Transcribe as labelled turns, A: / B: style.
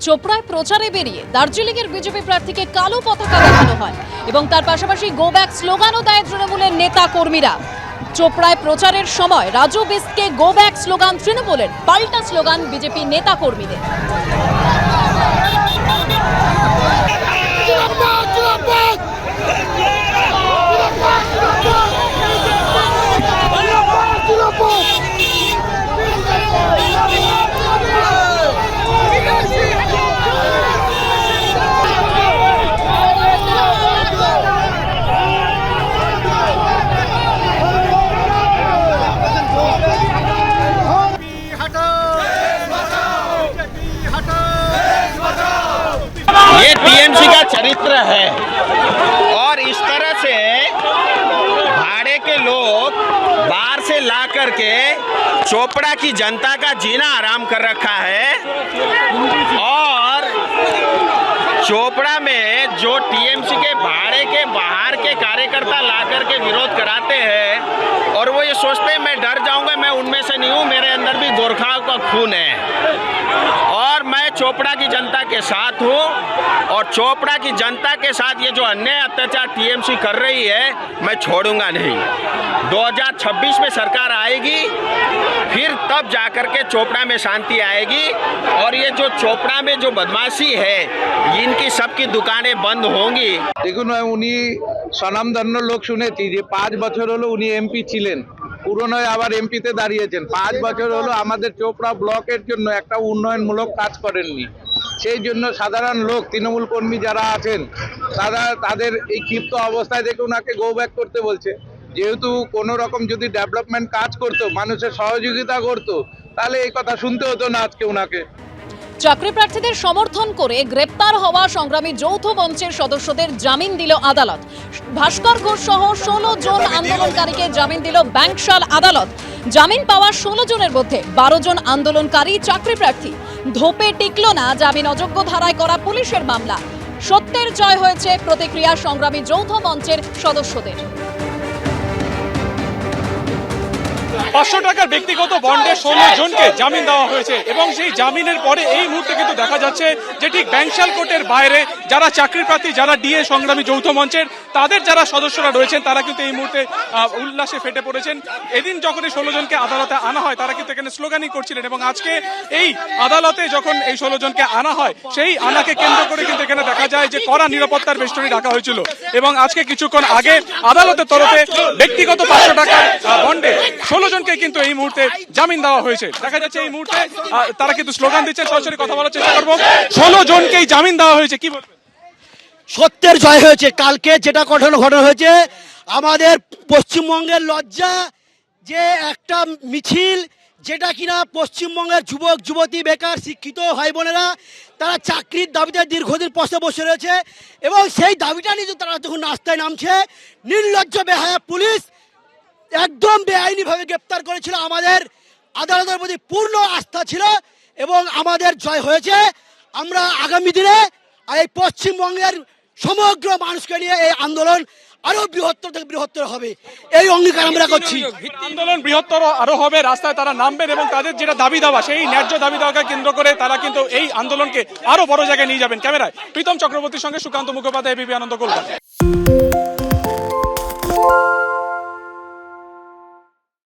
A: চোপড়ায় প্রচারে বেরিয়ে দার্জিলিংয়ের বিজেপি প্রার্থীকে কালো পতাকা দেখানো হয় এবং তার পাশাপাশি গো ব্যাক স্লোগানও দেয় তৃণমূলের নেতা কর্মীরা। চোপড়ায় প্রচারের সময় রাজু বিস্টকে গো ব্যাক স্লোগান তৃণমূলের, পাল্টা স্লোগান বিজেপি নেতা কর্মীদের।
B: ये टीएमसी का चरित्र है और इस तरह से भाड़े के लोग बाहर से ला करके चोपड़ा की जनता का जीना आराम कर रखा है। और चोपड़ा में जो टीएमसी के भाड़े के बाहर के कार्यकर्ता ला करके विरोध कराते हैं और वो ये सोचते हैं मैं डर जाऊंगा, मैं उनमें से नहीं हूँ, मेरे अंदर भी गोरखाओं का खून है और मैं चोपड़ा की जनता के साथ हूँ। और चोपड़ा की जनता के साथ ये जो अन्याय अत्याचार टीएमसी कर रही है मैं छोड़ूंगा नहीं। 2026 में सरकार आएगी, फिर तब जाकर के चोपड़ा में शांति आएगी और ये जो चोपड़ा में जो बदमाशी है इनकी सबकी दुकानें बंद होंगी।
C: দেখুন উনি স্বনামধন্য লোক শুনেছি যে 5 বছর হলো উনি এমপি ছিলেন, পুরনো আবার এমপিতে দাঁড়িয়েছেন। 5 বছর হলো আমাদের চোপড়া ব্লকের জন্য একটা উন্নয়নমূলক কাজ করেননি। সেই জন্য সাধারণ লোক তৃণমূল কর্মী যারা আছেন তাদের এই ক্ষিপ্ত অবস্থায় দেখে ওনাকে গো ব্যাক করতে বলছে। যেহেতু কোনো রকম যদি ডেভেলপমেন্ট কাজ করতো, মানুষের সহযোগিতা করতো, তাহলে এই কথা শুনতে হতো না আজকে ওনাকে।
A: চাকরি প্রার্থীদের সমর্থন করে গ্রেপ্তার হওয়া সংগ্রামী যৌথ মঞ্চের সদস্যদের জামিন দিল আদালত। ভাস্কর ঘোষ সহ 16 জন আন্দোলনকারীকে জামিন দিল ব্যাংকশাল আদালত। জামিন পাওয়া 16 জনের মধ্যে 12 জন আন্দোলনকারী চাকরি প্রার্থী। ধোপে টিকল না জামিন অযোগ্য ধারায় করা পুলিশের মামলা। সত্যের জয় হয়েছে প্রতিক্রিয়া সংগ্রামী যৌথ মঞ্চের সদস্যদের।
D: 500 টাকার ব্যক্তিগত বন্ডে 16 জনকে জামিন দেওয়া হয়েছে এবং সেই জামিনের পরে এই মুহূর্তে কিন্তু দেখা যাচ্ছে যে ঠিক ব্যাংকশাল কোর্টের বাইরে যারা চাকরি প্রার্থী, যারা ডিএ সংগ্রামী যৌথ মঞ্চের তাদের যারা সদস্যরা রয়েছেন তারা কিন্তু এই মুহূর্তে উল্লাসে ফেটে পড়েছেন। এদিন যখন এই 16 জনকে আদালতে আনা হয় তারা কিন্তু এখানে স্লোগানিং করছিলেন এবং আজকে এই আদালতে যখন এই 16 জনকে আনা হয় সেই আনাকে কেন্দ্র করে কিন্তু এখানে দেখা যায় যে কড়া নিরাপত্তার বেষ্টনী রাখা হয়েছিল এবং আজকে কিছুক্ষণ আগে আদালতের তরফে ব্যক্তিগত 500 টাকার বন্ডে 16 জনকে কিন্তু এই মুহূর্তে জামিন দেওয়া হয়েছে। দেখা যাচ্ছে এই মুহূর্তে তারা কিন্তু স্লোগান দিচ্ছেন। সরাসরি কথা বলার চেষ্টা করবো। 16 জনকেই জামিন দেওয়া হয়েছে, কি বলবেন?
E: সত্যের জয় হয়েছে। কালকে যেটা ঘটনা হয়েছে, আমাদের পশ্চিমবঙ্গের লজ্জা যে একটা মিছিল, যেটা কিনা পশ্চিমবঙ্গের যুবক যুবতী বেকার শিক্ষিত ভাই বোনেরা তারা চাকরির দাবিতে দীর্ঘদিন পথে বসে রয়েছে এবং সেই দাবিটা নিয়ে তারা যখন রাস্তায় নামছে, নির্লজ্জ বেহায়া পুলিশ একদম বেআইনিভাবে গ্রেপ্তার করেছিল। আমাদের আদালতের প্রতি পূর্ণ আস্থা ছিল এবং আমাদের জয় হয়েছে। আমরা আগামী দিনে এই পশ্চিমবঙ্গের সমগ্র মানুষকে নিয়ে এই আন্দোলন আরো বৃহত্তর থেকে বৃহত্তর হবে, এই অঙ্গীকার আমরা করছি।
D: আন্দোলন বৃহত্তর আরো হবে, রাস্তায় তারা নামবেন এবং তাদের যেটা দাবি দাওয়া সেই ন্যায্য দাবি দাওয়াকে কেন্দ্র করে তারা কিন্তু এই আন্দোলনকে আরো বড় জায়গায় নিয়ে যাবেন। ক্যামেরায় প্রীতম চক্রবর্তীর সঙ্গে সুকান্ত মুখোপাধ্যায়, এবিপি আনন্দ, কলকাতা।